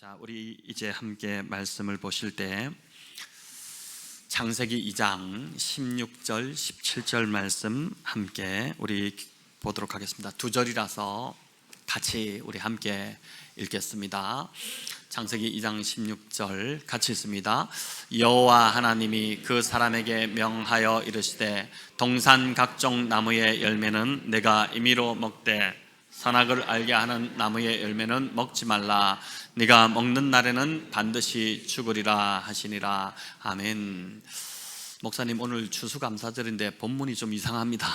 자, 우리 이제 함께 말씀을 보실 때 창세기 2장 16절, 17절 말씀 함께 우리 보도록 하겠습니다. 두 절이라서 같이 우리 함께 읽겠습니다. 창세기 2장 16절 같이 읽습니다. 여호와 하나님이 그 사람에게 명하여 이르시되 동산 각종 나무의 열매는 내가 임의로 먹되 선악을 알게 하는 나무의 열매는 먹지 말라. 네가 먹는 날에는 반드시 죽으리라 하시니라. 아멘. 목사님, 오늘 추수감사절인데 본문이 좀 이상합니다.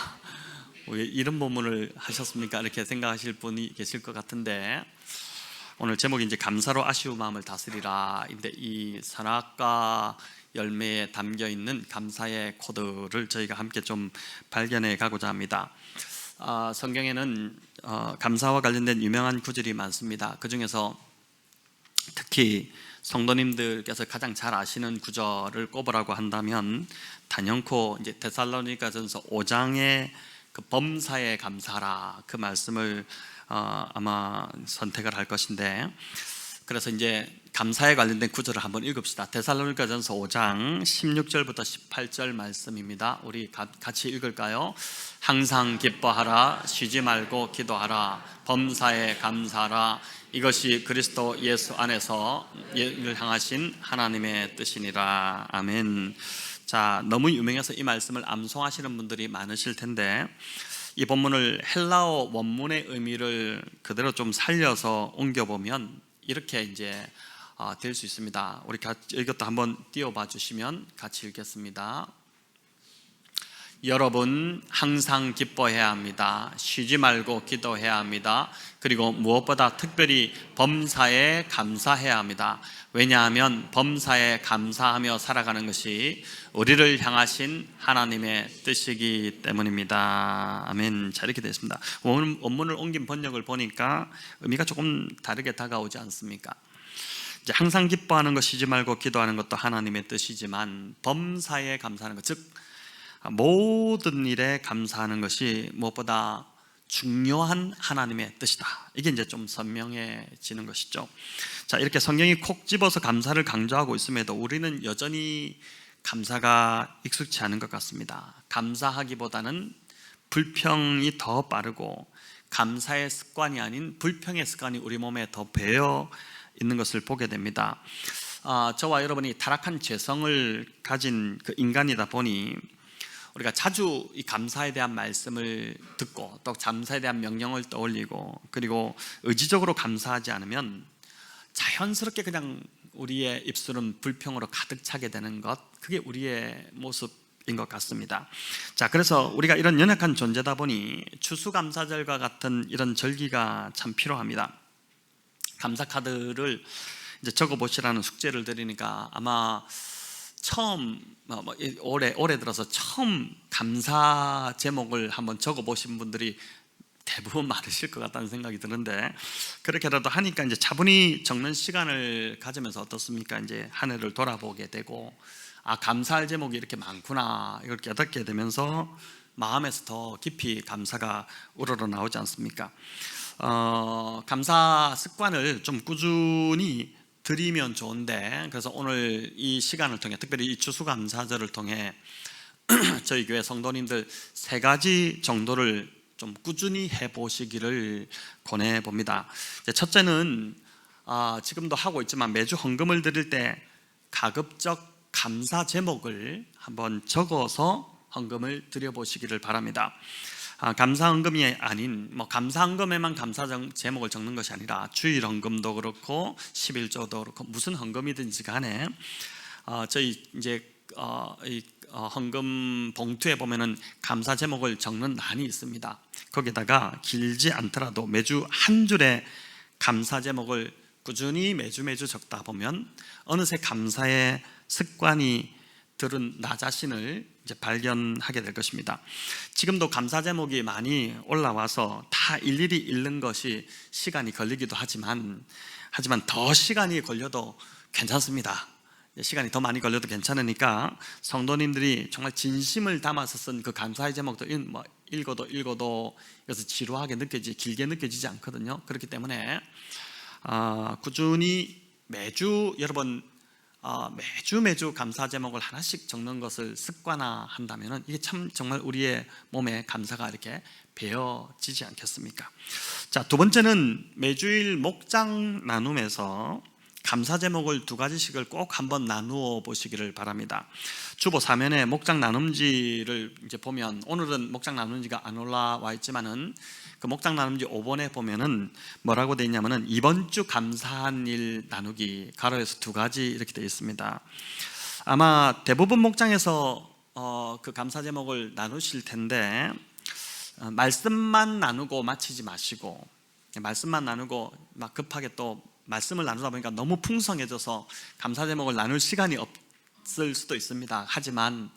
왜 이런 본문을 하셨습니까? 이렇게 생각하실 분이 계실 것 같은데, 오늘 제목이 이제 감사로 아쉬운 마음을 다스리라 인데, 이 선악과 열매에 담겨 있는 감사의 코드를 저희가 함께 좀 발견해 가고자 합니다. 성경에는 감사와 관련된 유명한 구절이 많습니다. 그 중에서 특히 성도님들께서 가장 잘 아시는 구절을 꼽으라고 한다면 단연코 이제 데살로니가전서 5장의 그 범사에 감사라, 그 말씀을 아마 선택을 할 것인데, 그래서 이제 감사에 관련된 구절을 한번 읽읍시다. 데살로니가전서 5장 16절부터 18절 말씀입니다. 우리 같이 읽을까요? 항상 기뻐하라, 쉬지 말고 기도하라, 범사에 감사하라. 이것이 그리스도 예수 안에서 를 향하신 하나님의 뜻이니라. 아멘. 자, 너무 유명해서 이 말씀을 암송하시는 분들이 많으실 텐데, 이 본문을 헬라어 원문의 의미를 그대로 좀 살려서 옮겨보면 이렇게 이제 될 수 있습니다. 우리 이것도 한번 띄워봐 주시면 같이 읽겠습니다. 여러분 항상 기뻐해야 합니다. 쉬지 말고 기도해야 합니다. 그리고 무엇보다 특별히 범사에 감사해야 합니다. 왜냐하면 범사에 감사하며 살아가는 것이 우리를 향하신 하나님의 뜻이기 때문입니다. 아멘. 자, 이렇게 됐습니다. 원문을 옮긴 번역을 보니까 의미가 조금 다르게 다가오지 않습니까? 이제 항상 기뻐하는 것, 쉬지 말고 기도하는 것도 하나님의 뜻이지만, 범사에 감사하는 것, 즉 모든 일에 감사하는 것이 무엇보다 중요한 하나님의 뜻이다. 이게 이제 좀 선명해지는 것이죠. 자, 이렇게 성경이 콕 집어서 감사를 강조하고 있음에도 우리는 여전히 감사가 익숙치 않은 것 같습니다. 감사하기보다는 불평이 더 빠르고, 감사의 습관이 아닌 불평의 습관이 우리 몸에 더 배어 있는 것을 보게 됩니다. 저와 여러분이 타락한 죄성을 가진 그 인간이다 보니 우리가 자주 이 감사에 대한 말씀을 듣고 또 감사에 대한 명령을 떠올리고, 그리고 의지적으로 감사하지 않으면 자연스럽게 그냥 우리의 입술은 불평으로 가득 차게 되는 것, 그게 우리의 모습인 것 같습니다. 자, 그래서 우리가 이런 연약한 존재다 보니 추수감사절과 같은 이런 절기가 참 필요합니다. 감사 카드를 이제 적어보시라는 숙제를 드리니까 아마 처음 올해 들어서 처음 감사 제목을 한번 적어보신 분들이 대부분 많으실 것 같다는 생각이 드는데, 그렇게라도 하니까 이제 차분히 적는 시간을 가지면서 어떻습니까? 이제 한 해를 돌아보게 되고, 감사할 제목이 이렇게 많구나, 이걸 깨닫게 되면서 마음에서 더 깊이 감사가 우러러 나오지 않습니까? 감사 습관을 좀 꾸준히 드리면 좋은데, 그래서 오늘 이 시간을 통해, 특별히 이 추수감사절을 통해 저희 교회 성도님들 3가지 정도를 좀 꾸준히 해보시기를 권해봅니다. 첫째는 지금도 하고 있지만 매주 헌금을 드릴 때 가급적 감사 제목을 한번 적어서 헌금을 드려보시기를 바랍니다. 감사 헌금이 아닌 감사 헌금에만 감사 제목을 적는 것이 아니라 주일 헌금도 그렇고 11조도 그렇고 무슨 헌금이든지 간에 저희 이제 이 헌금 봉투에 보면은 감사 제목을 적는欄이 있습니다. 거기다가 길지 않더라도 매주 한 줄의 감사 제목을 꾸준히 매주 적다 보면 어느새 감사의 습관이 들은 나 자신을 이제 발견하게 될 것입니다. 지금도 감사 제목이 많이 올라와서 다 일일이 읽는 것이 시간이 걸리기도 하지만 더 시간이 걸려도 괜찮습니다. 시간이 더 많이 걸려도 괜찮으니까 성도님들이 정말 진심을 담아서 쓴 그 감사의 제목도 읽어도 그래서 지루하게 길게 느껴지지 않거든요. 그렇기 때문에 꾸준히 매주 여러분 매주 감사 제목을 하나씩 적는 것을 습관화한다면 이게 참 정말 우리의 몸에 감사가 이렇게 배어지지 않겠습니까? 자, 두 번째는 매주일 목장 나눔에서 감사 제목을 두 가지씩을 꼭 한번 나누어 보시기를 바랍니다. 주보 사면에 목장 나눔지를 이제 보면, 오늘은 목장 나눔지가 안 올라와 있지만은 그 목장 나눔지 5번에 보면은 뭐라고 되어 있냐면은 이번 주 감사한 일 나누기 가로에서 두 가지 이렇게 되어 있습니다. 아마 대부분 목장에서 그 감사 제목을 나누실 텐데, 말씀만 나누고 마치지 마시고, 말씀만 나누고 막 급하게 또 말씀을 나누다 보니까 너무 풍성해져서 감사 제목을 나눌 시간이 없을 수도 있습니다. 하지만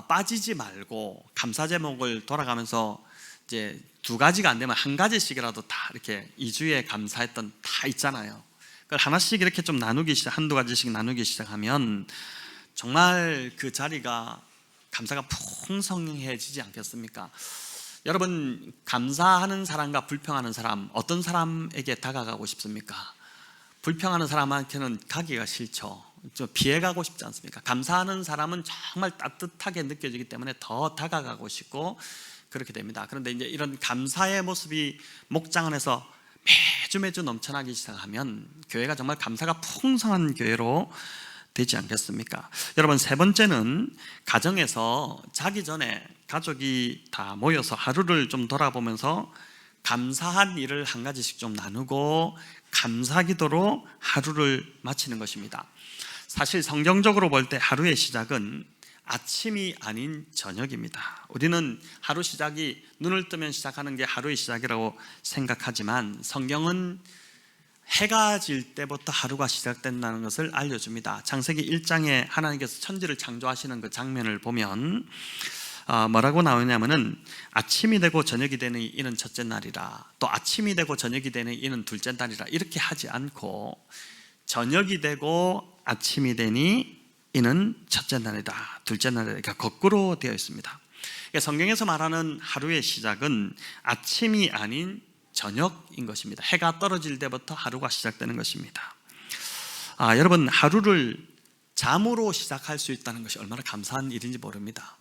빠지지 말고 감사 제목을 돌아가면서 이제 두 가지가 안 되면 한 가지씩이라도 다 이렇게 2주에 감사했던 다 있잖아요. 그걸 하나씩 이렇게 좀 한두 가지씩 나누기 시작하면 정말 그 자리가 감사가 풍성해지지 않겠습니까? 여러분, 감사하는 사람과 불평하는 사람, 어떤 사람에게 다가가고 싶습니까? 불평하는 사람한테는 가기가 싫죠. 좀 피해가고 싶지 않습니까? 감사하는 사람은 정말 따뜻하게 느껴지기 때문에 더 다가가고 싶고 그렇게 됩니다. 그런데 이제 이런 감사의 모습이 목장 안에서 매주 넘쳐나기 시작하면 교회가 정말 감사가 풍성한 교회로 되지 않겠습니까? 여러분, 세 번째는 가정에서 자기 전에 가족이 다 모여서 하루를 좀 돌아보면서 감사한 일을 한 가지씩 좀 나누고 감사 기도로 하루를 마치는 것입니다. 사실 성경적으로 볼 때 하루의 시작은 아침이 아닌 저녁입니다. 우리는 하루 시작이 눈을 뜨면 시작하는 게 하루의 시작이라고 생각하지만 성경은 해가 질 때부터 하루가 시작된다는 것을 알려줍니다. 창세기 1장에 하나님께서 천지를 창조하시는 그 장면을 보면 뭐라고 나오냐면은 아침이 되고 저녁이 되는 이는 첫째 날이라, 또 아침이 되고 저녁이 되는 이는 둘째 날이라, 이렇게 하지 않고 저녁이 되고 아침이 되니 이는 첫째 날이다, 둘째 날이다, 그러니까 거꾸로 되어 있습니다. 그러니까 성경에서 말하는 하루의 시작은 아침이 아닌 저녁인 것입니다. 해가 떨어질 때부터 하루가 시작되는 것입니다. 여러분, 하루를 잠으로 시작할 수 있다는 것이 얼마나 감사한 일인지 모릅니다.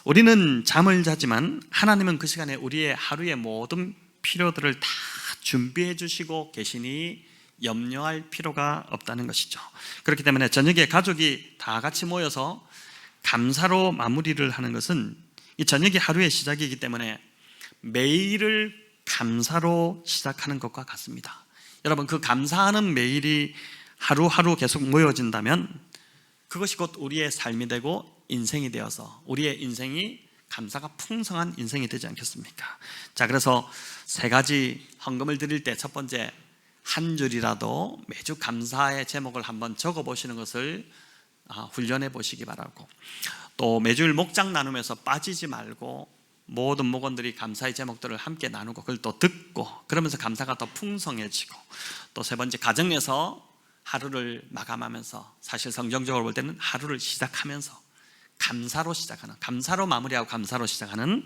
우리는 잠을 자지만 하나님은 그 시간에 우리의 하루의 모든 필요들을 다 준비해 주시고 계시니 염려할 필요가 없다는 것이죠. 그렇기 때문에 저녁에 가족이 다 같이 모여서 감사로 마무리를 하는 것은 이 저녁이 하루의 시작이기 때문에 매일을 감사로 시작하는 것과 같습니다. 여러분, 그 감사하는 매일이 하루하루 계속 모여진다면 그것이 곧 우리의 삶이 되고 인생이 되어서 우리의 인생이 감사가 풍성한 인생이 되지 않겠습니까? 자, 그래서 세 가지 헌금을 드릴 때 첫 번째, 한 줄이라도 매주 감사의 제목을 한번 적어보시는 것을 훈련해 보시기 바라고, 또 매주일 목장 나누면서 빠지지 말고 모든 목원들이 감사의 제목들을 함께 나누고 그걸 또 듣고 그러면서 감사가 더 풍성해지고, 또 세 번째, 가정에서 하루를 마감하면서, 사실 성경적으로 볼 때는 하루를 시작하면서 감사로 시작하는, 감사로 마무리하고 감사로 시작하는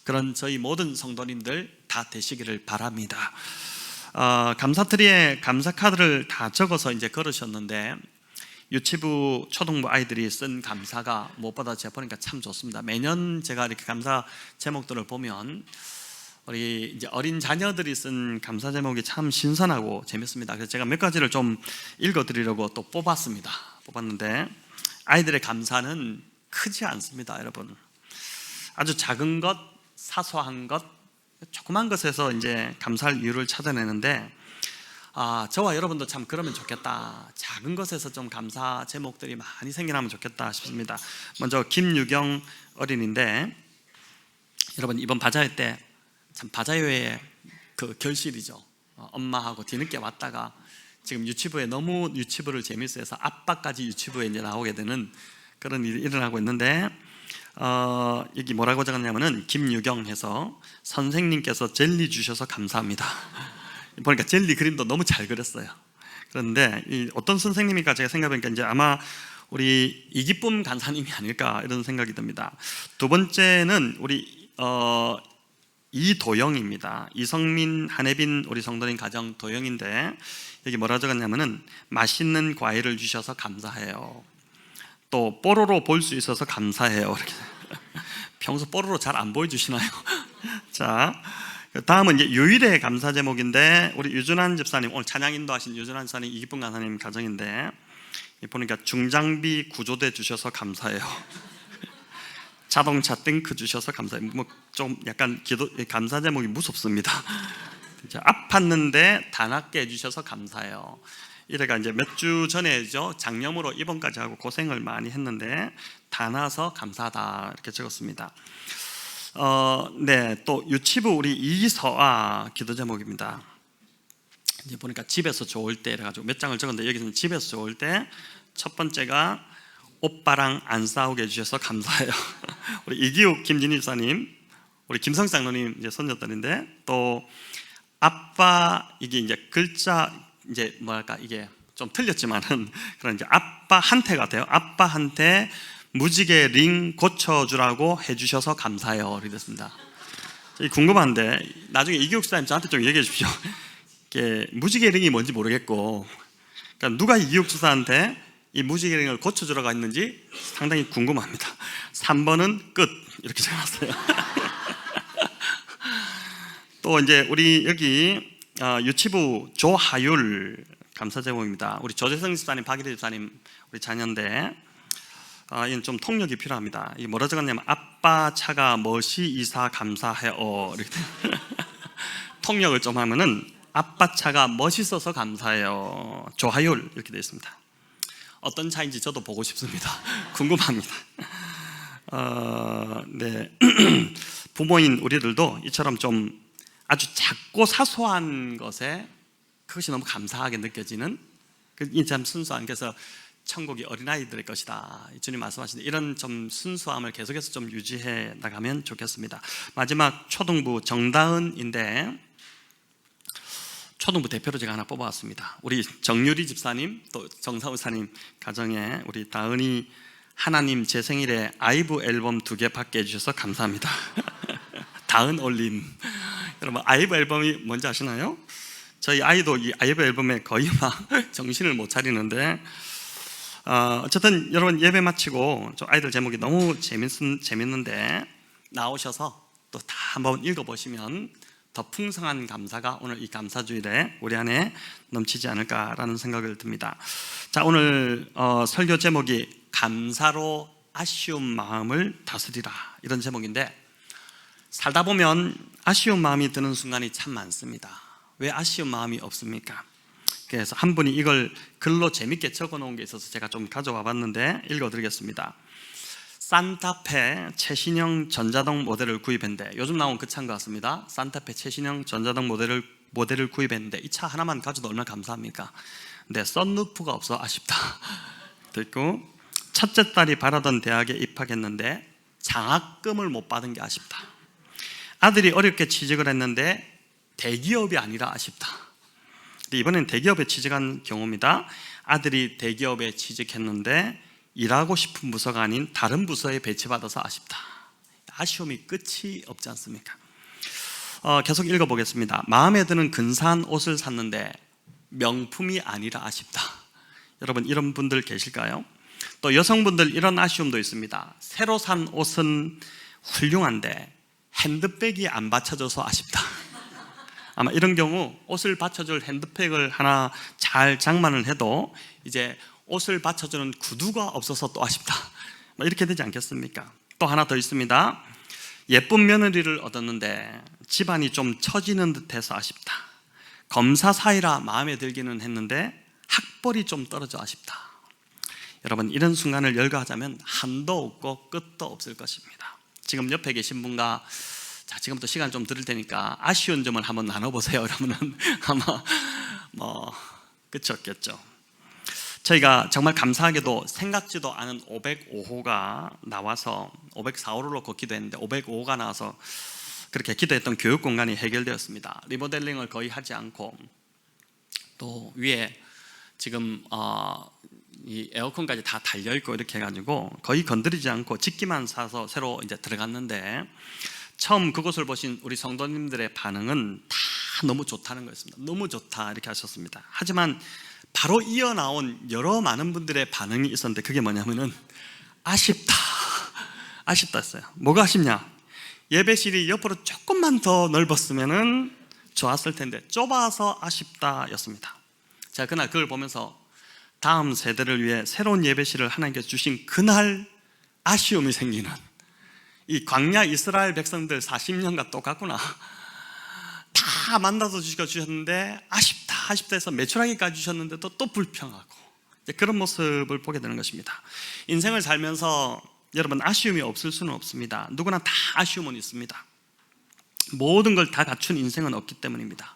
그런 저희 모든 성도님들 다 되시기를 바랍니다. 감사트리에 감사 카드를 다 적어서 이제 걸으셨는데 유치부 초등부 아이들이 쓴 감사가 무엇보다 제가 보니까 참 좋습니다. 매년 제가 이렇게 감사 제목들을 보면 우리 이제 어린 자녀들이 쓴 감사 제목이 참 신선하고 재밌습니다. 그래서 제가 몇 가지를 좀 읽어드리려고 또 뽑았는데, 아이들의 감사는 크지 않습니다. 여러분, 아주 작은 것, 사소한 것, 조그만 것에서 이제 감사할 이유를 찾아내는데, 저와 여러분도 참 그러면 좋겠다, 작은 것에서 좀 감사 제목들이 많이 생겨나면 좋겠다 싶습니다. 먼저 김유경 어린인데, 여러분, 이번 바자회 때 참 바자회의 그 결실이죠. 엄마하고 뒤늦게 왔다가 지금 유치부에 너무 유치부를 재밌어해서 아빠까지 유치부에 이제 나오게 되는 그런 일이 일어나고 있는데, 여기 뭐라고 적었냐면은 김유경 해서 선생님께서 젤리 주셔서 감사합니다. 보니까 젤리 그림도 너무 잘 그렸어요. 그런데 어떤 선생님일까 제가 생각해보니까 이제 아마 우리 이기쁨 간사님이 아닐까 이런 생각이 듭니다. 두 번째는 우리 이도영입니다. 이성민, 한혜빈 우리 성도님 가정 도영인데 여기 뭐라 적었냐면은 맛있는 과일을 주셔서 감사해요. 또 뽀로로 볼 수 있어서 감사해요. 이렇게. 평소 뽀로로 잘 안 보여주시나요? 자, 다음은 이제 유일의 감사 제목인데 우리 유준환 집사님, 오늘 찬양 인도하신 유준환 집사님, 이기쁨 간사님 가정인데 보니까 중장비 구조대 주셔서 감사해요. 자동차 탱크 주셔서 감사해요. 뭐 좀 약간 기도 감사 제목이 무섭습니다. 아팠는데 다 낫게 해주셔서 감사해요. 이래가 이제 몇 주 전에죠, 장염으로 입원까지 하고 고생을 많이 했는데 다 나아서 감사하다 이렇게 적었습니다. 네, 또 유치부 우리 이서아 기도 제목입니다. 이제 보니까 집에서 좋을 때 이래가지고 몇 장을 적었는데 여기서는 집에서 좋을 때 첫 번째가 오빠랑 안 싸우게 해주셔서 감사해요. 우리 이기욱 김진희 집사님, 우리 김성 장로님 이제 손녀딸인데 또 아빠, 이게 이제 글자 이제 뭐랄까 이게 좀 틀렸지만은 그런 이제 아빠한테 같아요. 아빠한테 무지개 링 고쳐주라고 해주셔서 감사해요. 이렇게 됐습니다. 궁금한데 나중에 이기욱 집사님 저한테 좀 얘기해 주십시오. 이게 무지개 링이 뭔지 모르겠고, 그러니까 누가 이기욱 집사한테 이 무지개 링을 고쳐주라고 했는지 상당히 궁금합니다. 3번은 끝 이렇게 적어놨어요. 또 이제 우리 여기 유치부 조하율 감사 제목입니다. 우리 조재성 집사님, 박일희 집사님 우리 자녀인데 이건 좀 통역이 필요합니다. 이 뭐라 적었냐면 아빠 차가 멋이 이사 감사해요 이렇게. 통역을 좀 하면은 아빠 차가 멋있어서 감사해요. 조하율 이렇게 되어 있습니다. 어떤 차인지 저도 보고 싶습니다. 궁금합니다. 네. 부모인 우리들도 이처럼 좀 아주 작고 사소한 것에 그것이 너무 감사하게 느껴지는 참 순수한, 그래서 천국이 어린아이들의 것이다 주님 말씀하시는데 이런 좀 순수함을 계속해서 좀 유지해 나가면 좋겠습니다. 마지막 초등부 정다은인데 초등부 대표로 제가 하나 뽑아왔습니다. 우리 정유리 집사님 또 정사우 사님 가정에 우리 다은이 하나님 제 생일에 아이브 앨범 2개 받게 해주셔서 감사합니다. 다은 올림. 여러분 아이브 앨범이 뭔지 아시나요? 저희 아이도 이 아이브 앨범에 거의 막 정신을 못 차리는데 어쨌든 여러분 예배 마치고 저 아이들 제목이 너무 재밌는데 나오셔서 또 다 한번 읽어보시면 더 풍성한 감사가 오늘 이 감사주일에 우리 안에 넘치지 않을까라는 생각을 듭니다. 자, 오늘 설교 제목이 감사로 아쉬운 마음을 다스리라 이런 제목인데 살다 보면 아쉬운 마음이 드는 순간이 참 많습니다. 왜 아쉬운 마음이 없습니까? 그래서 한 분이 이걸 글로 재밌게 적어 놓은 게 있어서 제가 좀 가져와 봤는데 읽어드리겠습니다. 산타페 최신형 전자동 모델을 구입했는데, 요즘 나온 그 차인 것 같습니다. 산타페 최신형 전자동 모델을 구입했는데 이 차 하나만 가져도 얼마나 감사합니까? 근데 썬루프가 없어 아쉽다. 됐고, 첫째 딸이 바라던 대학에 입학했는데 장학금을 못 받은 게 아쉽다. 아들이 어렵게 취직을 했는데 대기업이 아니라 아쉽다. 이번엔 대기업에 취직한 경우입니다. 아들이 대기업에 취직했는데 일하고 싶은 부서가 아닌 다른 부서에 배치받아서 아쉽다. 아쉬움이 끝이 없지 않습니까? 계속 읽어보겠습니다. 마음에 드는 근사한 옷을 샀는데 명품이 아니라 아쉽다. 여러분 이런 분들 계실까요? 또 여성분들 이런 아쉬움도 있습니다. 새로 산 옷은 훌륭한데 핸드백이 안 받쳐져서 아쉽다. 아마 이런 경우 옷을 받쳐줄 핸드백을 하나 잘 장만을 해도 이제 옷을 받쳐주는 구두가 없어서 또 아쉽다. 이렇게 되지 않겠습니까? 또 하나 더 있습니다. 예쁜 며느리를 얻었는데 집안이 좀 처지는 듯해서 아쉽다. 검사 사이라 마음에 들기는 했는데 학벌이 좀 떨어져 아쉽다. 여러분 이런 순간을 열거하자면 한도 없고 끝도 없을 것입니다. 지금 옆에 계신 분과 자, 지금부터 시간 좀 드릴 테니까 아쉬운 점을 한번 나눠보세요. 그러면은 아마 끝이 없겠죠. 저희가 정말 감사하게도 생각지도 않은 505호가 나와서 504호를 놓고 기도했는데 505호가 나와서 그렇게 기도했던 교육 공간이 해결되었습니다. 리모델링을 거의 하지 않고 또 위에 지금 이 에어컨까지 다 달려있고 이렇게 해가지고 거의 건드리지 않고 집기만 사서 새로 이제 들어갔는데 처음 그곳을 보신 우리 성도님들의 반응은 다 너무 좋다는 거였습니다. 너무 좋다 이렇게 하셨습니다. 하지만 바로 이어나온 여러 많은 분들의 반응이 있었는데 그게 뭐냐면은 아쉽다 했어요. 뭐가 아쉽냐? 예배실이 옆으로 조금만 더 넓었으면은 좋았을 텐데 좁아서 아쉽다 였습니다. 제가 그날 그걸 보면서 다음 세대를 위해 새로운 예배실을 하나님께서 주신 그날 아쉬움이 생기는, 이 광야 이스라엘 백성들 40년과 똑같구나. 다 만나서 주셨는데 아쉽다 해서 매출하기까지 주셨는데도 또 불평하고, 그런 모습을 보게 되는 것입니다. 인생을 살면서 여러분 아쉬움이 없을 수는 없습니다. 누구나 다 아쉬움은 있습니다. 모든 걸 다 갖춘 인생은 없기 때문입니다.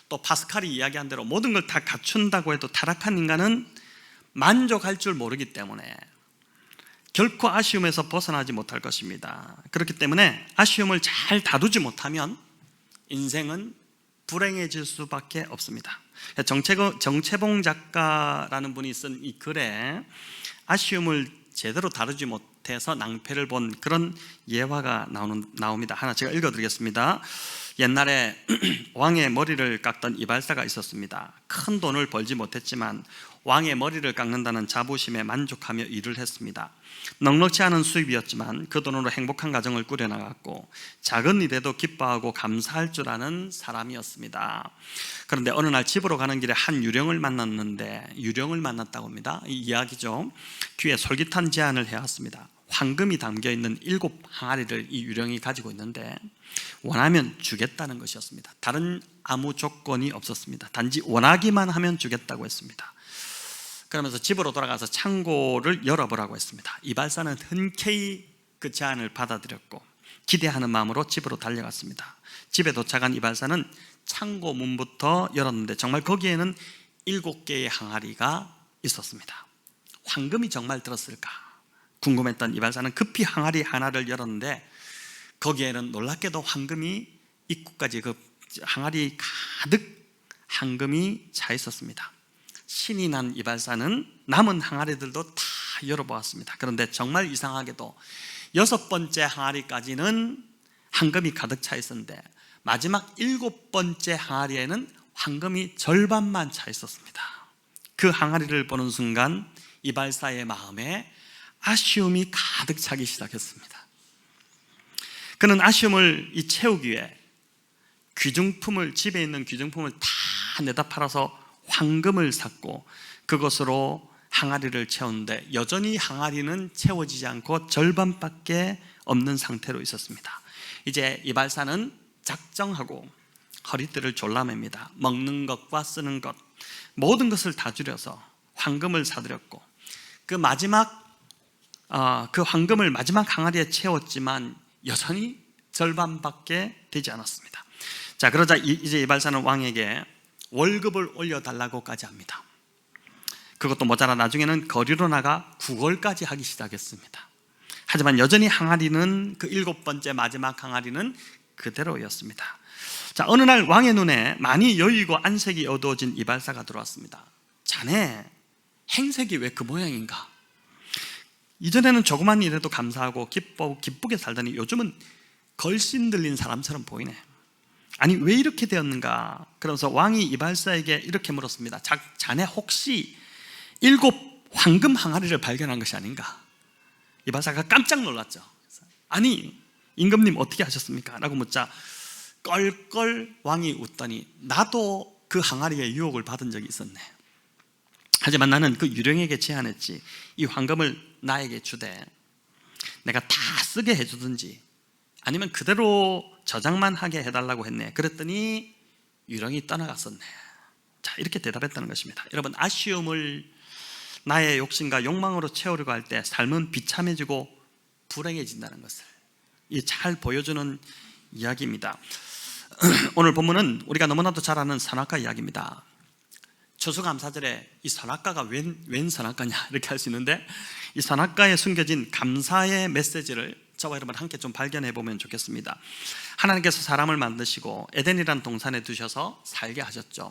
또 파스칼이 이야기한 대로 모든 걸 다 갖춘다고 해도 타락한 인간은 만족할 줄 모르기 때문에 결코 아쉬움에서 벗어나지 못할 것입니다. 그렇기 때문에 아쉬움을 잘 다루지 못하면 인생은 불행해질 수밖에 없습니다. 정채봉 작가라는 분이 쓴 이 글에 아쉬움을 제대로 다루지 못해서 낭패를 본 그런 예화가 나옵니다. 하나 제가 읽어드리겠습니다. 옛날에 왕의 머리를 깎던 이발사가 있었습니다. 큰 돈을 벌지 못했지만 왕의 머리를 깎는다는 자부심에 만족하며 일을 했습니다. 넉넉지 않은 수입이었지만 그 돈으로 행복한 가정을 꾸려나갔고 작은 일에도 기뻐하고 감사할 줄 아는 사람이었습니다. 그런데 어느 날 집으로 가는 길에 한 유령을 만났는데, 유령을 만났다고 합니다. 이 이야기죠. 귀에 솔깃한 제안을 해왔습니다. 황금이 담겨있는 7 항아리를 이 유령이 가지고 있는데 원하면 주겠다는 것이었습니다. 다른 아무 조건이 없었습니다. 단지 원하기만 하면 주겠다고 했습니다. 그러면서 집으로 돌아가서 창고를 열어보라고 했습니다. 이발사는 흔쾌히 그 제안을 받아들였고 기대하는 마음으로 집으로 달려갔습니다. 집에 도착한 이발사는 창고 문부터 열었는데 정말 거기에는 7개의 항아리가 있었습니다. 황금이 정말 들었을까 궁금했던 이발사는 급히 항아리 하나를 열었는데 거기에는 놀랍게도 황금이 입구까지, 그 항아리 가득 황금이 차 있었습니다. 신이 난 이발사는 남은 항아리들도 다 열어보았습니다. 그런데 정말 이상하게도 6번째 항아리까지는 황금이 가득 차 있었는데 마지막 7번째 항아리에는 황금이 절반만 차 있었습니다. 그 항아리를 보는 순간 이발사의 마음에 아쉬움이 가득 차기 시작했습니다. 그는 아쉬움을 채우기 위해 집에 있는 귀중품을 다 내다 팔아서 황금을 샀고 그것으로 항아리를 채웠는데 여전히 항아리는 채워지지 않고 절반밖에 없는 상태로 있었습니다. 이제 이발사는 작정하고 허리띠를 졸라맵니다. 먹는 것과 쓰는 것 모든 것을 다 줄여서 황금을 사들였고 그 황금을 마지막 항아리에 채웠지만 여전히 절반밖에 되지 않았습니다. 자, 그러자 이제 이발사는 왕에게 월급을 올려달라고까지 합니다. 그것도 모자라 나중에는 거리로 나가 구걸까지 하기 시작했습니다. 하지만 여전히 항아리는 그 7번째 마지막 항아리는 그대로였습니다. 자, 어느 날 왕의 눈에 많이 여유고 안색이 어두워진 이발사가 들어왔습니다. 자네 행색이 왜 그 모양인가? 이전에는 조그만 일에도 감사하고 기쁘게 살더니 요즘은 걸신 들린 사람처럼 보이네. 아니 왜 이렇게 되었는가? 그러면서 왕이 이발사에게 이렇게 물었습니다. 자네 혹시 7 황금 항아리를 발견한 것이 아닌가? 이발사가 깜짝 놀랐죠. 아니 임금님 어떻게 하셨습니까? 라고 묻자 껄껄 왕이 웃더니 나도 그 항아리의 유혹을 받은 적이 있었네. 하지만 나는 그 유령에게 제안했지. 이 황금을 나에게 주되 내가 다 쓰게 해주든지 아니면 그대로 저장만 하게 해달라고 했네. 그랬더니 유령이 떠나갔었네. 자, 이렇게 대답했다는 것입니다. 여러분, 아쉬움을 나의 욕심과 욕망으로 채우려고 할 때 삶은 비참해지고 불행해진다는 것을 잘 보여주는 이야기입니다. 오늘 본문은 우리가 너무나도 잘 아는 선악과 이야기입니다. 추수감사절에 이 선악과가 웬 선악과냐 이렇게 할 수 있는데 이 선악과에 숨겨진 감사의 메시지를 저와 여러분 함께 좀 발견해 보면 좋겠습니다. 하나님께서 사람을 만드시고 에덴이라는 동산에 두셔서 살게 하셨죠.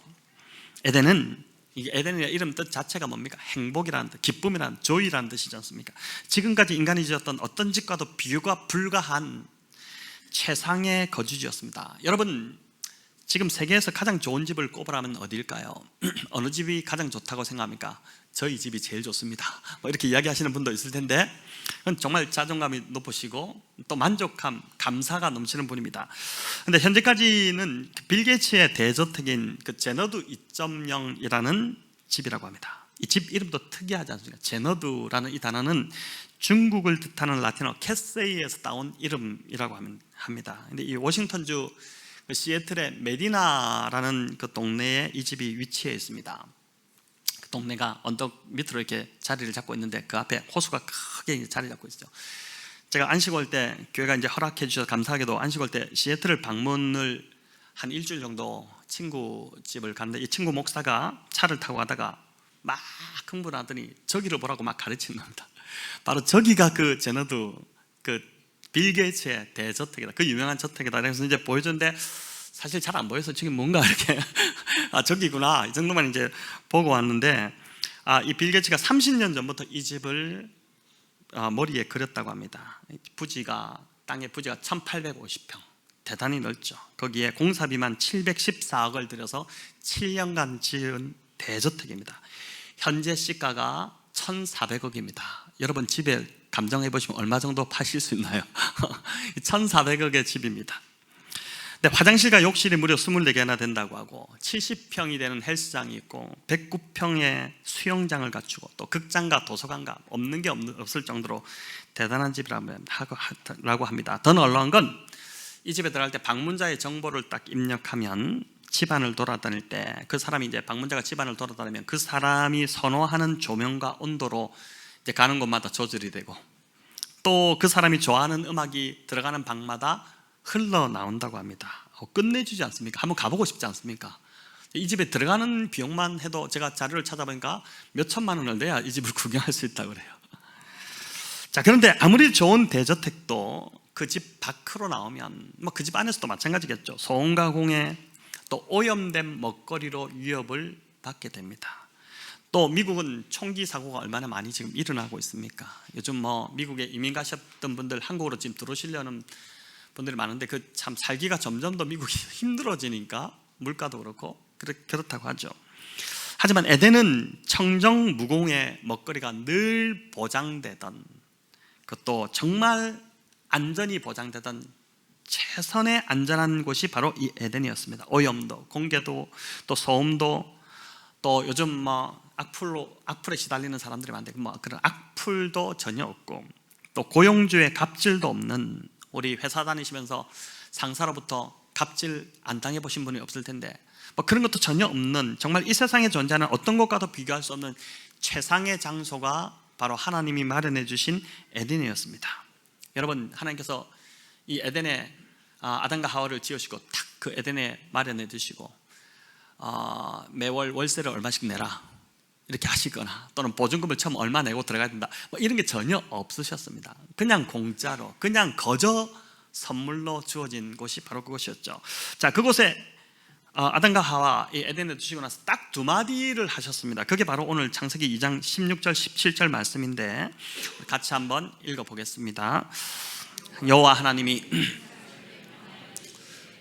에덴이라는 이름 뜻 자체가 뭡니까? 행복이라는 뜻, 기쁨이라는, 조이라는 뜻이지 않습니까? 지금까지 인간이 지었던 어떤 짓과도 비교가 불가한 최상의 거주지였습니다. 여러분, 지금 세계에서 가장 좋은 집을 꼽으라면 어디일까요? 어느 집이 가장 좋다고 생각합니까? 저희 집이 제일 좋습니다, 뭐 이렇게 이야기하시는 분도 있을 텐데, 그건 정말 자존감이 높으시고 또 만족감, 감사가 넘치는 분입니다. 근데 현재까지는 빌 게이츠의 대저택인 그 제너두 2.0이라는 집이라고 합니다. 이 집 이름도 특이하지 않습니까? 제너두라는 이 단어는 중국을 뜻하는 라틴어 캐세이에서 따온 이름이라고 합니다. 근데 이 워싱턴주 시애틀의 메디나라는 그 동네에 이 집이 위치해 있습니다. 그 동네가 언덕 밑으로 이렇게 자리를 잡고 있는데 그 앞에 호수가 크게 자리 잡고 있죠. 제가 안식 올 때, 교회가 이제 허락해 주셔서 감사하게도 안식 올 때 시애틀을 방문을 한 일주일 정도 친구 집을 갔는데, 이 친구 목사가 차를 타고 가다가 막 흥분하더니 저기를 보라고 막 가르치는 겁니다. 바로 저기가 그 제너두 그 빌 게이츠의 대저택이다, 그 유명한 저택이다. 그래서 이제 보여줬는데 사실 잘 안 보여서 지금 뭔가 이렇게 저기구나, 이 정도만 이제 보고 왔는데, 이 빌 게이츠가 30년 전부터 이 집을 머리에 그렸다고 합니다. 땅의 부지가 1850평, 대단히 넓죠. 거기에 공사비만 714억을 들여서 7년간 지은 대저택입니다. 현재 시가가 1,400억입니다. 여러분, 집에 감정해 보시면 얼마 정도 파실 수 있나요? 1,400억의 집입니다. 근데 화장실과 욕실이 무려 24개나 된다고 하고 70평이 되는 헬스장이 있고 109평의 수영장을 갖추고 또 극장과 도서관과 없는 게 없을 정도로 대단한 집이라고 합니다. 더 놀라운 건 이 집에 들어갈 때 방문자의 정보를 딱 입력하면 집안을 돌아다닐 때 그 사람이 이제 방문자가 집안을 돌아다니면 그 사람이 선호하는 조명과 온도로 이제 가는 곳마다 조절이 되고, 또 그 사람이 좋아하는 음악이 들어가는 방마다 흘러나온다고 합니다. 끝내주지 않습니까? 한번 가보고 싶지 않습니까? 이 집에 들어가는 비용만 해도 제가 자료를 찾아보니까 몇 천만 원을 내야 이 집을 구경할 수 있다고 그래요. 자, 그런데 아무리 좋은 대저택도 그 집 밖으로 나오면 그 집 안에서도 마찬가지겠죠. 소음과 공해, 또 오염된 먹거리로 위협을 받게 됩니다. 또 미국은 총기 사고가 얼마나 많이 지금 일어나고 있습니까? 요즘 미국에 이민 가셨던 분들 한국으로 지금 들어오시려는 분들이 많은데 그 참 살기가 점점 더 미국이 힘들어지니까 물가도 그렇고 그렇다고 하죠. 하지만 에덴은 청정 무공의 먹거리가 늘 보장되던, 그것도 정말 안전이 보장되던 최선의 안전한 곳이 바로 이 에덴이었습니다. 오염도, 공개도, 또 소음도, 또 요즘 악플에 시달리는 사람들이 많은데 그런 악플도 전혀 없고, 또 고용주의 갑질도 없는, 우리 회사 다니시면서 상사로부터 갑질 안 당해보신 분이 없을 텐데 그런 것도 전혀 없는, 정말 이 세상에 존재하는 어떤 것과도 비교할 수 없는 최상의 장소가 바로 하나님이 마련해 주신 에덴이었습니다. 여러분, 하나님께서 이 에덴에 아담과 하와를 지으시고 딱 그 에덴에 마련해 두시고 매월 월세를 얼마씩 내라 이렇게 하시거나, 또는 보증금을 처음 얼마 내고 들어가야 된다, 이런 게 전혀 없으셨습니다. 그냥 공짜로, 그냥 거저 선물로 주어진 곳이 바로 그곳이었죠. 자, 그곳에 아담과 하와 이 에덴에 두시고 나서 딱 두 마디를 하셨습니다. 그게 바로 오늘 창세기 2장 16절 17절 말씀인데 같이 한번 읽어보겠습니다. 여호와 하나님이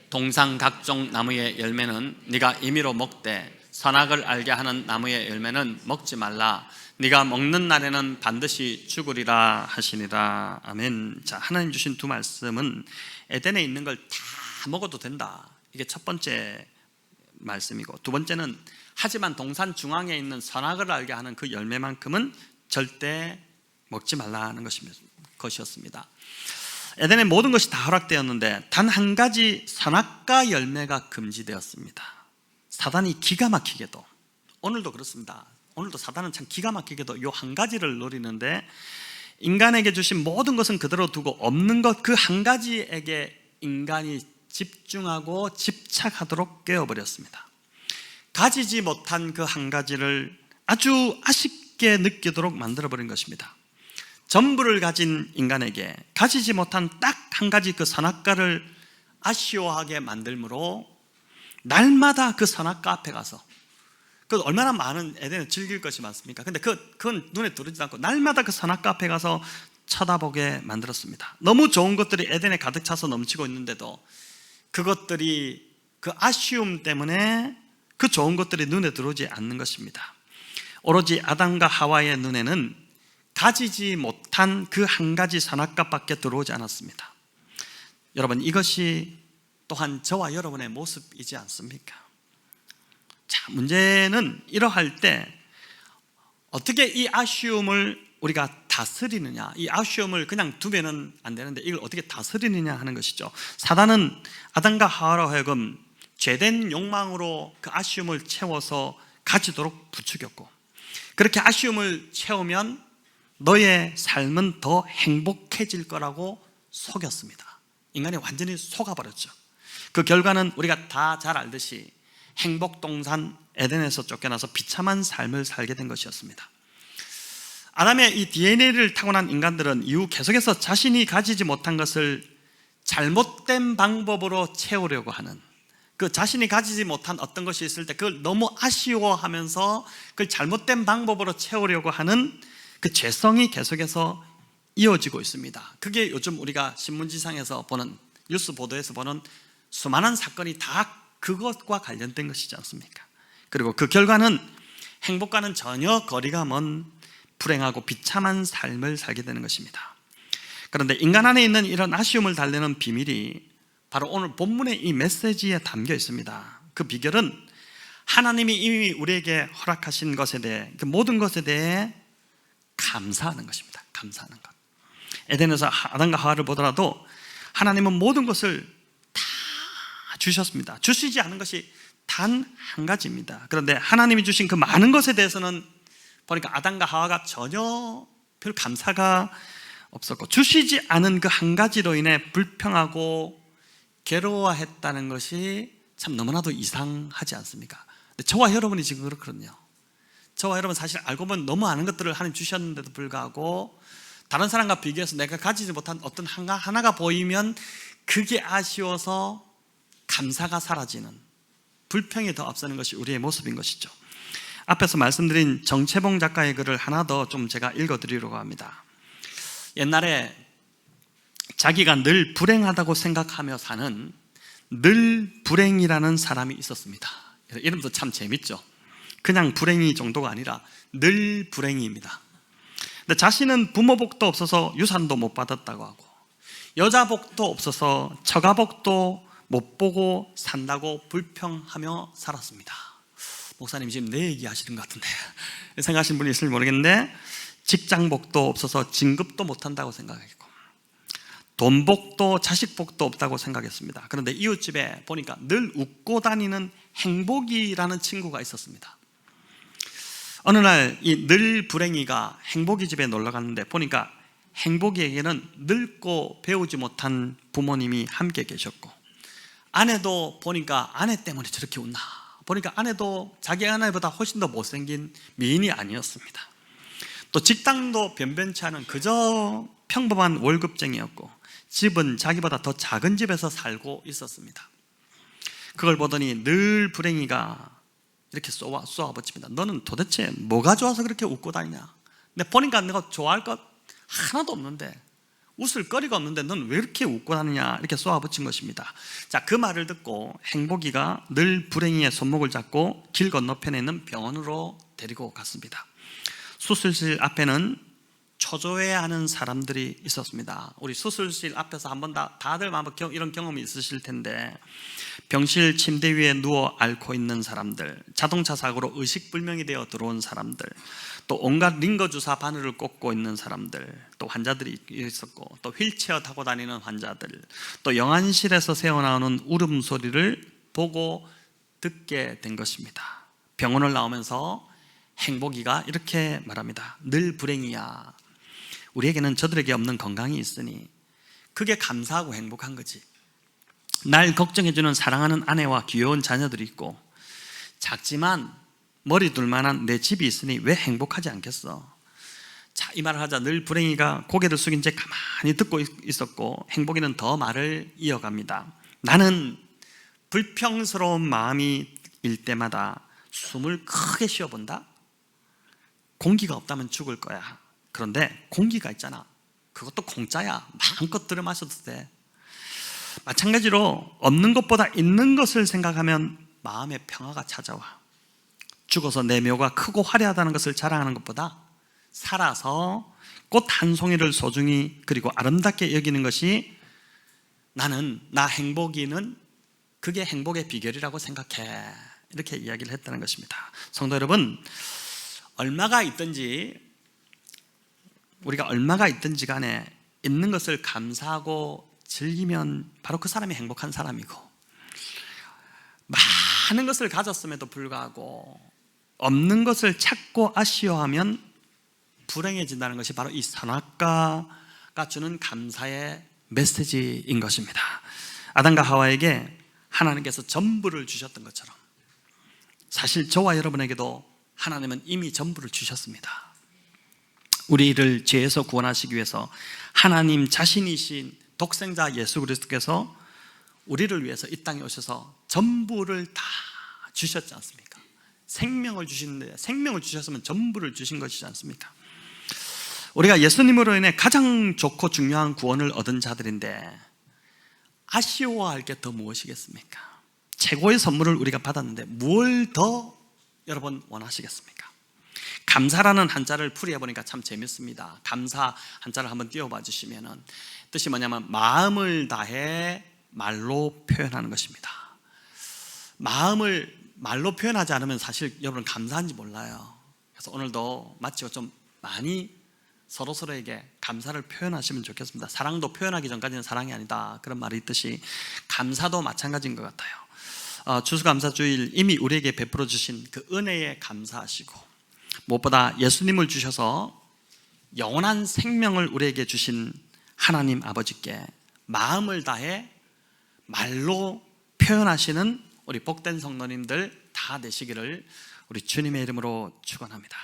동산 각종 나무의 열매는 네가 임의로 먹되 선악을 알게 하는 나무의 열매는 먹지 말라. 네가 먹는 날에는 반드시 죽으리라 하시니라. 아멘. 자, 하나님 주신 두 말씀은 에덴에 있는 걸 다 먹어도 된다, 이게 첫 번째 말씀이고, 두 번째는 하지만 동산 중앙에 있는 선악을 알게 하는 그 열매만큼은 절대 먹지 말라는 것이었습니다. 에덴의 모든 것이 다 허락되었는데 단 한 가지 선악과 열매가 금지되었습니다. 사단이 기가 막히게도, 오늘도 그렇습니다. 오늘도 사단은 참 기가 막히게도 이 한 가지를 노리는데, 인간에게 주신 모든 것은 그대로 두고 없는 것 그 한 가지에게 인간이 집중하고 집착하도록 깨어버렸습니다. 가지지 못한 그 한 가지를 아주 아쉽게 느끼도록 만들어버린 것입니다. 전부를 가진 인간에게 가지지 못한 딱 한 가지 그 선악과를 아쉬워하게 만들므로 날마다 그 선악과 앞에 가서, 그 얼마나 많은 에덴을 즐길 것이 많습니까? 근데 그건 눈에 들어오지 않고 날마다 그 선악과 앞에 가서 쳐다보게 만들었습니다. 너무 좋은 것들이 에덴에 가득 차서 넘치고 있는데도 그것들이 그 아쉬움 때문에 그 좋은 것들이 눈에 들어오지 않는 것입니다. 오로지 아담과 하와의 눈에는 가지지 못한 그 한 가지 선악과밖에 들어오지 않았습니다. 여러분, 이것이 또한 저와 여러분의 모습이지 않습니까? 자, 문제는 이러할 때 어떻게 이 아쉬움을 우리가 다스리느냐, 이 아쉬움을 그냥 두면은 안 되는데 이걸 어떻게 다스리느냐 하는 것이죠. 사단은 아담과 하와로 하여금 죄된 욕망으로 그 아쉬움을 채워서 가지도록 부추겼고, 그렇게 아쉬움을 채우면 너의 삶은 더 행복해질 거라고 속였습니다. 인간이 완전히 속아버렸죠. 그 결과는 우리가 다 잘 알듯이 행복동산 에덴에서 쫓겨나서 비참한 삶을 살게 된 것이었습니다. 아담의 이 DNA를 타고난 인간들은 이후 계속해서 자신이 가지지 못한 것을 잘못된 방법으로 채우려고 하는, 그 자신이 가지지 못한 어떤 것이 있을 때 그걸 너무 아쉬워하면서 그걸 잘못된 방법으로 채우려고 하는 그 죄성이 계속해서 이어지고 있습니다. 그게 요즘 우리가 신문지상에서 보는, 뉴스 보도에서 보는 수많은 사건이 다 그것과 관련된 것이지 않습니까? 그리고 그 결과는 행복과는 전혀 거리가 먼 불행하고 비참한 삶을 살게 되는 것입니다. 그런데 인간 안에 있는 이런 아쉬움을 달래는 비밀이 바로 오늘 본문의 이 메시지에 담겨 있습니다. 그 비결은 하나님이 이미 우리에게 허락하신 것에 대해, 그 모든 것에 대해 감사하는 것입니다. 감사하는 것. 에덴에서 아담과 하와를 보더라도 하나님은 모든 것을 다 주셨습니다. 주시지 않은 것이 단 한 가지입니다. 그런데 하나님이 주신 그 많은 것에 대해서는 보니까 아담과 하와가 전혀 별 감사가 없었고, 주시지 않은 그 한 가지로 인해 불평하고 괴로워했다는 것이 참 너무나도 이상하지 않습니까? 근데 저와 여러분이 지금 그렇거든요. 저와 여러분 사실 알고 보면 너무 많은 것들을 하나님 주셨는데도 불구하고 다른 사람과 비교해서 내가 가지지 못한 어떤 하나가 보이면 그게 아쉬워서 감사가 사라지는, 불평이 더 앞서는 것이 우리의 모습인 것이죠. 앞에서 말씀드린 정채봉 작가의 글을 하나 더 좀 제가 읽어드리려고 합니다. 옛날에 자기가 늘 불행하다고 생각하며 사는 늘 불행이라는 사람이 있었습니다. 이름도 참 재밌죠. 그냥 불행이 정도가 아니라 늘 불행입니다. 근데 자신은 부모 복도 없어서 유산도 못 받았다고 하고, 여자 복도 없어서 처가복도 못 보고 산다고 불평하며 살았습니다. 목사님 지금 내 얘기 하시는 것 같은데 생각하시는 분이 있을지 모르겠는데, 직장복도 없어서 진급도 못한다고 생각했고, 돈복도 자식복도 없다고 생각했습니다. 그런데 이웃집에 보니까 늘 웃고 다니는 행복이라는 친구가 있었습니다. 어느 날 이 늘 불행이가 행복이 집에 놀러 갔는데 보니까 행복이에게는 늙고 배우지 못한 부모님이 함께 계셨고, 아내도 보니까 아내 때문에 저렇게 웃나, 보니까 아내도 자기 아내보다 훨씬 더 못생긴 미인이 아니었습니다. 또 직장도 변변치 않은 그저 평범한 월급쟁이였고, 집은 자기보다 더 작은 집에서 살고 있었습니다. 그걸 보더니 늘 불행이가 이렇게 쏘아붙입니다. 너는 도대체 뭐가 좋아서 그렇게 웃고 다니냐? 근데 보니까 내가 좋아할 것 하나도 없는데, 웃을 거리가 없는데 넌 왜 이렇게 웃고 다니냐? 이렇게 쏘아붙인 것입니다. 자, 그 말을 듣고 행복이가 늘 불행이의 손목을 잡고 길 건너편에 있는 병원으로 데리고 갔습니다. 수술실 앞에는 초조해하는 사람들이 있었습니다. 우리 수술실 앞에서 한번 다들 이런 경험이 있으실 텐데, 병실 침대 위에 누워 앓고 있는 사람들, 자동차 사고로 의식불명이 되어 들어온 사람들, 또 온갖 링거 주사 바늘을 꽂고 있는 사람들, 또 환자들이 있었고, 또 휠체어 타고 다니는 환자들, 또 영안실에서 새어나오는 울음소리를 보고 듣게 된 것입니다. 병원을 나오면서 행복이가 이렇게 말합니다. 늘 불행이야. 우리에게는 저들에게 없는 건강이 있으니 그게 감사하고 행복한 거지. 날 걱정해주는 사랑하는 아내와 귀여운 자녀들이 있고, 작지만 머리 둘만한 내 집이 있으니 왜 행복하지 않겠어? 자, 이 말을 하자 늘 불행이가 고개를 숙인 채 가만히 듣고 있었고, 행복이는 더 말을 이어갑니다. 나는 불평스러운 마음이 일 때마다 숨을 크게 쉬어본다. 공기가 없다면 죽을 거야. 그런데 공기가 있잖아. 그것도 공짜야. 마음껏 들여 마셔도 돼. 마찬가지로 없는 것보다 있는 것을 생각하면 마음의 평화가 찾아와. 죽어서 내 묘가 크고 화려하다는 것을 자랑하는 것보다 살아서 꽃 한 송이를 소중히 그리고 아름답게 여기는 것이 나는 나 행복이는 그게 행복의 비결이라고 생각해. 이렇게 이야기를 했다는 것입니다. 성도 여러분, 우리가 얼마가 있든지 간에 있는 것을 감사하고 즐기면 바로 그 사람이 행복한 사람이고, 많은 것을 가졌음에도 불구하고 없는 것을 찾고 아쉬워하면 불행해진다는 것이 바로 이 선악과가 주는 감사의 메시지인 것입니다. 아담과 하와에게 하나님께서 전부를 주셨던 것처럼 사실 저와 여러분에게도 하나님은 이미 전부를 주셨습니다. 우리를 죄에서 구원하시기 위해서 하나님 자신이신 독생자 예수 그리스도께서 우리를 위해서 이 땅에 오셔서 전부를 다 주셨지 않습니까? 생명을 주시는데, 생명을 주셨으면 전부를 주신 것이지 않습니까? 우리가 예수님으로 인해 가장 좋고 중요한 구원을 얻은 자들인데 아쉬워할 게 더 무엇이겠습니까? 최고의 선물을 우리가 받았는데 뭘 더 여러분 원하시겠습니까? 감사라는 한자를 풀이해 보니까 참 재밌습니다. 감사 한자를 한번 띄워봐 주시면은 뜻이 뭐냐면 마음을 다해 말로 표현하는 것입니다. 마음을 말로 표현하지 않으면 사실 여러분 감사한지 몰라요. 그래서 오늘도 마치 좀 많이 서로서로에게 감사를 표현하시면 좋겠습니다. 사랑도 표현하기 전까지는 사랑이 아니다, 그런 말이 있듯이 감사도 마찬가지인 것 같아요. 추수감사주일 이미 우리에게 베풀어 주신 그 은혜에 감사하시고, 무엇보다 예수님을 주셔서 영원한 생명을 우리에게 주신 하나님 아버지께 마음을 다해 말로 표현하시는 우리 복된 성도님들 다 되시기를 우리 주님의 이름으로 축원합니다.